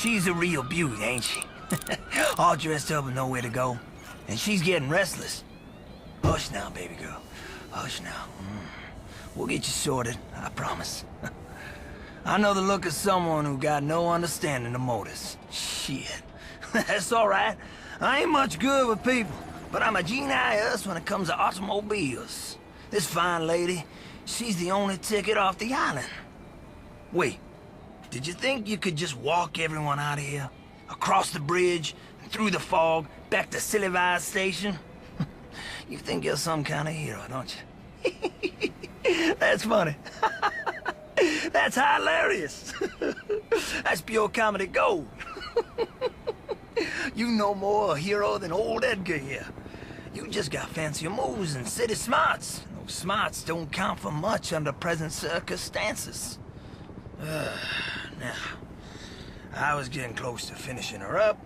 She's a real beauty, ain't she? All dressed up and nowhere to go. And she's getting restless. Hush now, baby girl. Hush now. We'll get you sorted, I promise. I know the look of someone who got no understanding of motors. Shit. That's alright. I ain't much good with people, but I'm a genius when it comes to automobiles. This fine lady, she's the only ticket off the island. Wait, did you think you could just walk everyone out of here? Across the bridge, through the fog, back to Silivai Station? You think you're some kind of hero, don't you? That's funny. That's hilarious. That's pure comedy gold. You no more a hero than old Edgar here. You just got fancier moves and city smarts. Those smarts don't count for much under present circumstances. Now, I was getting close to finishing her up,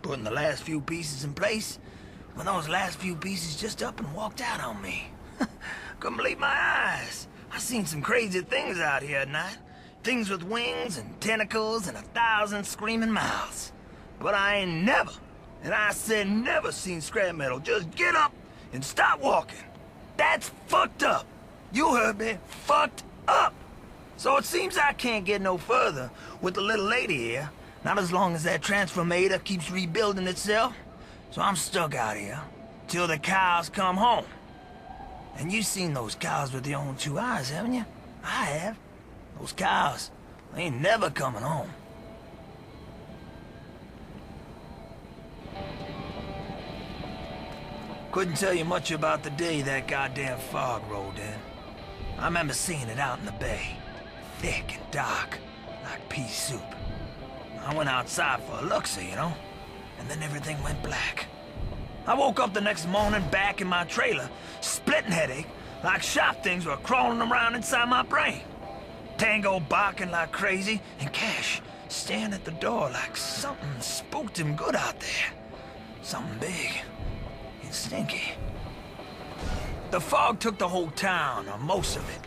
putting the last few pieces in place, when those last few pieces just up and walked out on me. Couldn't believe my eyes. I seen some crazy things out here at night. Things with wings and tentacles and 1,000 screaming mouths. But I ain't never, and I said never, seen scrap metal just get up and stop walking. That's fucked up. You heard me. Fucked up. So it seems I can't get no further with the little lady here. Not as long as that transformator keeps rebuilding itself. So I'm stuck out here till the cows come home. And you've seen those cows with your own 2 eyes, haven't you? I have. Those cows, they ain't never coming home. Couldn't tell you much about the day that goddamn fog rolled in. I remember seeing it out in the bay. Thick and dark, like pea soup. I went outside for a look-see, you know? And then everything went black. I woke up the next morning back in my trailer, splitting headache, like sharp things were crawling around inside my brain. Tango barking like crazy, and Cash staring at the door like something spooked him good out there. Something big and stinky. The fog took the whole town, or most of it,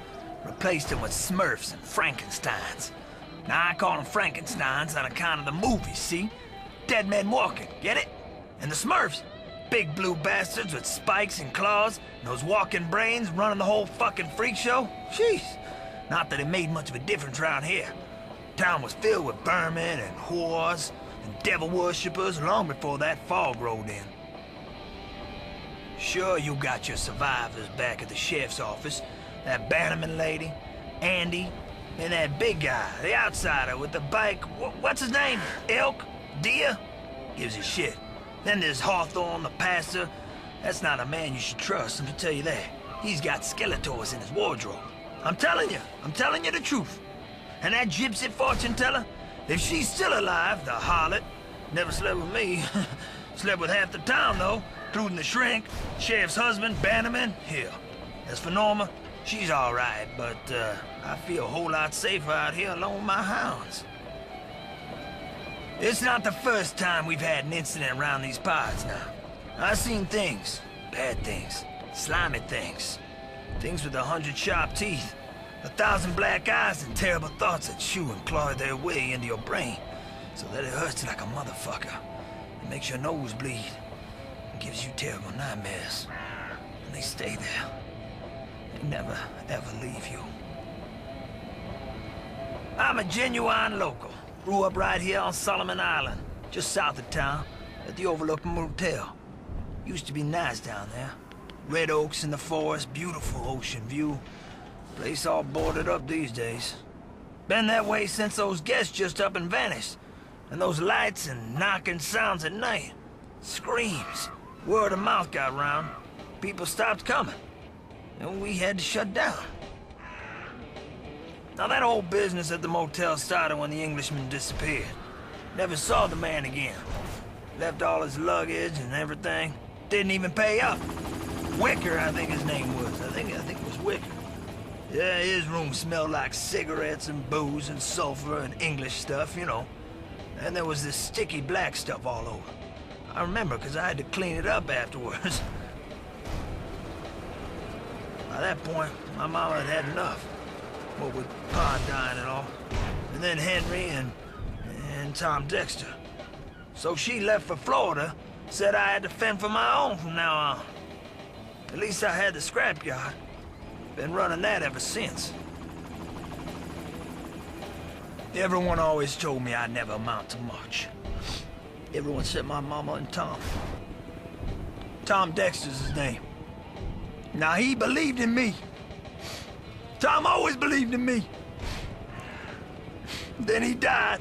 replaced it with Smurfs and Frankensteins. Now I call them Frankensteins on account of the movies, see? Dead men walking, get it? And the Smurfs, big blue bastards with spikes and claws, and those walking brains running the whole fucking freak show. Jeez, not that it made much of a difference around here. Town was filled with vermin and whores and devil worshippers long before that fog rolled in. Sure, you got your survivors back at the sheriff's office. That Bannerman lady, Andy, and that big guy, the outsider with the bike. What's his name? Elk? Deer? Gives a shit. Then there's Hawthorne, the pastor. That's not a man you should trust, let me tell you that. He's got Skeletors in his wardrobe. I'm telling you the truth. And that gypsy fortune teller, if she's still alive, the harlot, never slept with me. Slept with half the town, though, including the shrink, sheriff's husband, Bannerman. Hell, as for Norma, she's all right, but I feel a whole lot safer out here alone with my hounds. It's not the first time we've had an incident around these parts now. I've seen things, bad things, slimy things, things with 100 sharp teeth, 1,000 black eyes, and terrible thoughts that chew and claw their way into your brain, so that it hurts like a motherfucker. It makes your nose bleed, and gives you terrible nightmares. And they stay there. They never, ever leave you. I'm a genuine local. Grew up right here on Solomon Island, just south of town, at the Overlook Motel. Used to be nice down there. Red oaks in the forest, beautiful ocean view. Place all boarded up these days. Been that way since those guests just up and vanished. And those lights and knocking sounds at night. Screams. Word of mouth got round. People stopped coming. And we had to shut down. Now that whole business at the motel started when the Englishman disappeared. Never saw the man again. Left all his luggage and everything. Didn't even pay up. Wicker, I think his name was. I think it was Wicker. Yeah, his room smelled like cigarettes and booze and sulfur and English stuff, you know. And there was this sticky black stuff all over. I remember because I had to clean it up afterwards. By that point, my mama had had enough. What with Pa dying and all. And then Henry and than Tom Dexter. So she left for Florida, said I had to fend for my own from now on. At least I had the scrapyard. Been running that ever since. Everyone always told me I'd never amount to much. Everyone said my mama and Tom. Tom Dexter's his name. Now he believed in me. Tom always believed in me. Then he died.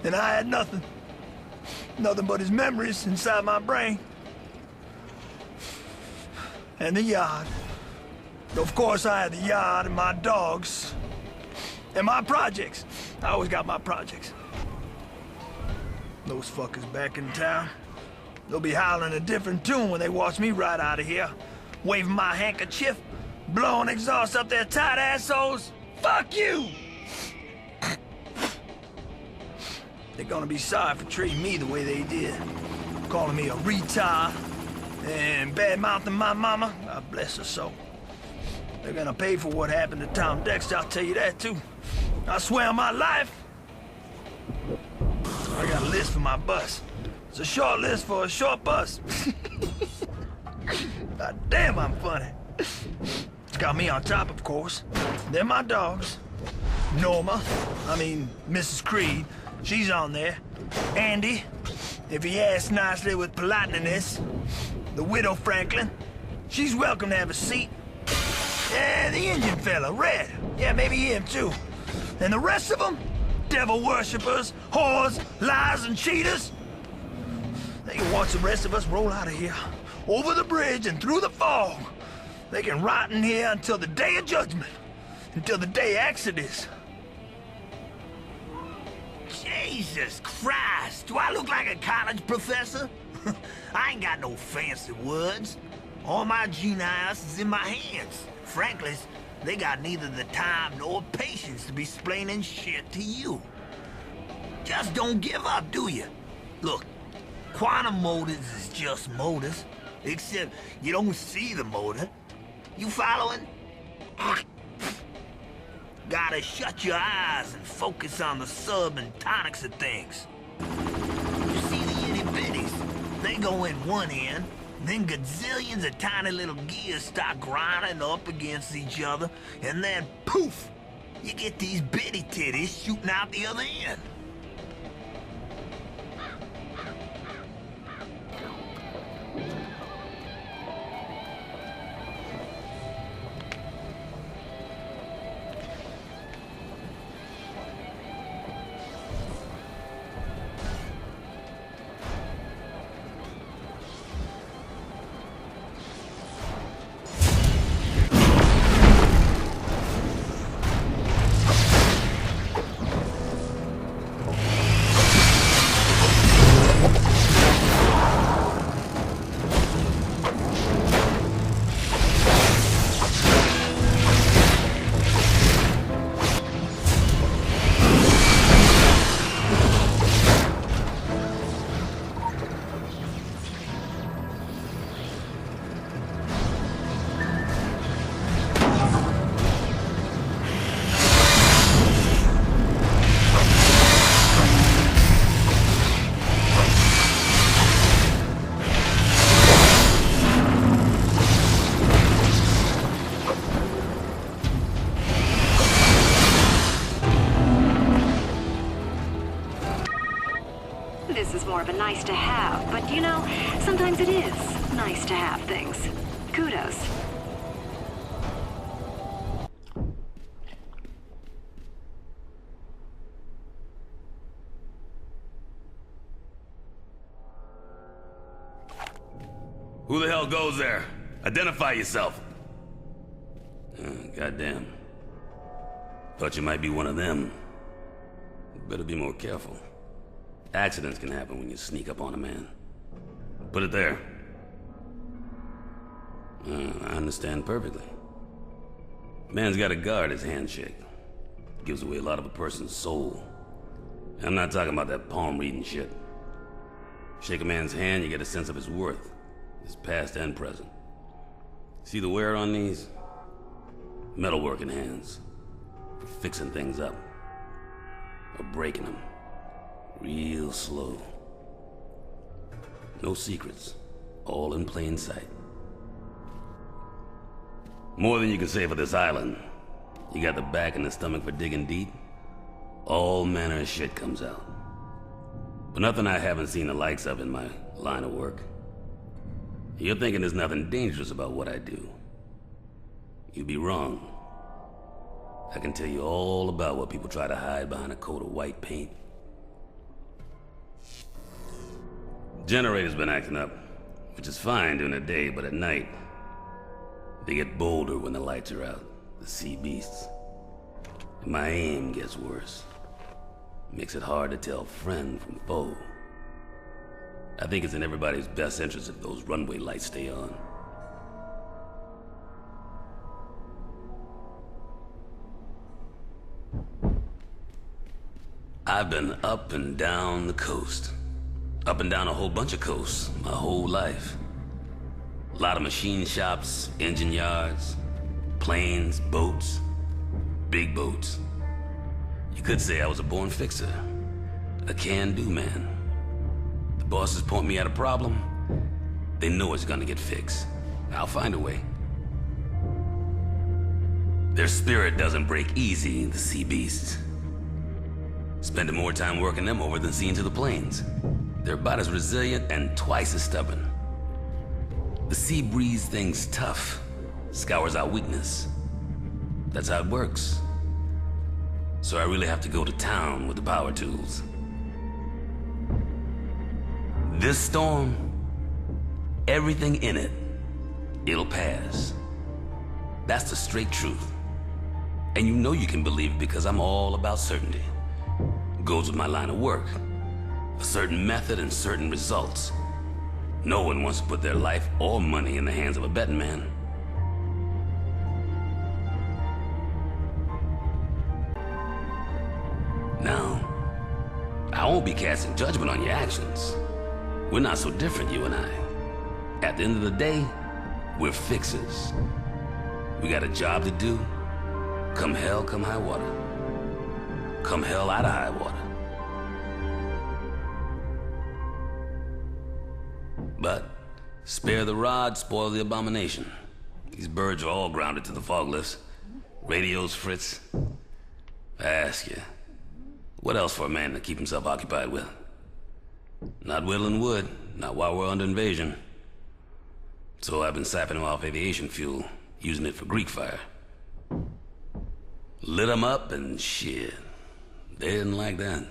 And I had nothing. Nothing but his memories inside my brain. And the yard. Of course I had the yard and my dogs. And my projects. I always got my projects. Those fuckers back in town. They'll be howling a different tune when they watch me ride out of here. Waving my handkerchief. Blowing exhaust up their tight assholes. Fuck you! They're gonna be sorry for treating me the way they did. Calling me a retard. And bad-mouthing my mama. God bless her soul. They're gonna pay for what happened to Tom Dexter, I'll tell you that too. I swear on my life. I got a list for my bus. It's a short list for a short bus. God damn, I'm funny. It's got me on top, of course. Then my dogs. Norma, Mrs. Creed, she's on there. Andy, if he asks nicely with politeness. The widow Franklin, she's welcome to have a seat. And the Indian fella, Red. Yeah, maybe him too. And the rest of them, devil worshippers, whores, liars, and cheaters. They can watch the rest of us roll out of here, over the bridge and through the fog. They can rot in here until the day of judgment, until the day of Exodus. Jesus Christ, do I look like a college professor? I ain't got no fancy words. All my genius is in my hands. Frankly, they got neither the time nor patience to be explaining shit to you. Just don't give up, do you? Look, quantum motors is just motors, except you don't see the motor. You following? Gotta shut your eyes and focus on the sub and tonics of things. You see the itty-bitties? They go in one end, then gazillions of tiny little gears start grinding up against each other, and then poof! You get these bitty titties shooting out the other end. This is more of a nice to have, but you know, sometimes it is nice to have things. Kudos. Who the hell goes there? Identify yourself. Goddamn. Thought you might be one of them. Better be more careful. Accidents can happen when you sneak up on a man. Put it there. I understand perfectly. Man's gotta guard his handshake. Gives away a lot of a person's soul. I'm not talking about that palm reading shit. Shake a man's hand, you get a sense of his worth. His past and present. See the wear on these? Metalworking hands. For fixing things up. or breaking them. Real slow. No secrets. All in plain sight. More than you can say for this island. You got the back and the stomach for digging deep. All manner of shit comes out. But nothing I haven't seen the likes of in my line of work. You're thinking there's nothing dangerous about what I do. You'd be wrong. I can tell you all about what people try to hide behind a coat of white paint. Generator's been acting up, which is fine during the day, but at night, they get bolder when the lights are out, the sea beasts. And my aim gets worse. Makes it hard to tell friend from foe. I think it's in everybody's best interest if those runway lights stay on. I've been up and down the coast. Up and down a whole bunch of coasts my whole life. A lot of machine shops, engine yards, planes, boats, big boats. You could say I was a born fixer, a can-do man. The bosses point me at a problem, they know it's gonna get fixed. I'll find a way. Their spirit doesn't break easy, the sea beasts. Spending more time working them over than seeing to the planes. They're about as resilient and twice as stubborn. The sea breeze things tough, scours out weakness. That's how it works. So I really have to go to town with the power tools. This storm, everything in it, it'll pass. That's the straight truth. And you know you can believe it because I'm all about certainty. Goes with my line of work. A certain method and certain results. No one wants to put their life or money in the hands of a betting man. Now, I won't be casting judgment on your actions. We're not so different, you and I. At the end of the day, we're fixers. We got a job to do. Come hell, come high water. Come hell out of high water. But spare the rod, spoil the abomination. These birds are all grounded to the fog lifts. Radios fritz. I ask you, what else for a man to keep himself occupied with? Not whittling wood, not while we're under invasion. So I've been sapping them off aviation fuel, using it for Greek fire. Lit them up and shit. They didn't like that.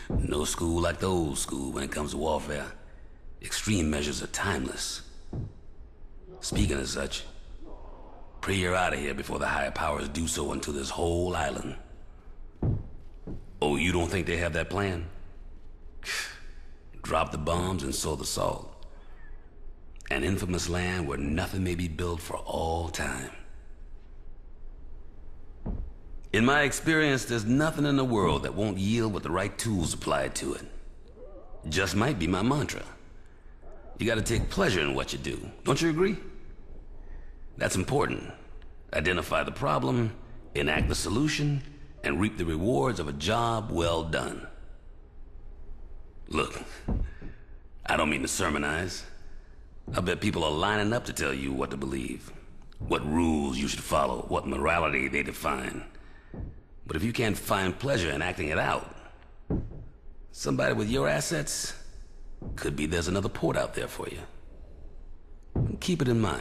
No school like the old school when it comes to warfare. Extreme measures are timeless. Speaking of such, pray you're out of here before the higher powers do so unto this whole island. Oh, you don't think they have that plan? Drop the bombs and sow the salt. An infamous land where nothing may be built for all time. In my experience, there's nothing in the world that won't yield with the right tools applied to it. Just might be my mantra. You gotta take pleasure in what you do. Don't you agree? That's important. Identify the problem, enact the solution, and reap the rewards of a job well done. Look, I don't mean to sermonize. I bet people are lining up to tell you what to believe, what rules you should follow, what morality they define. But if you can't find pleasure in acting it out, somebody with your assets, could be there's another port out there for you. Keep it in mind.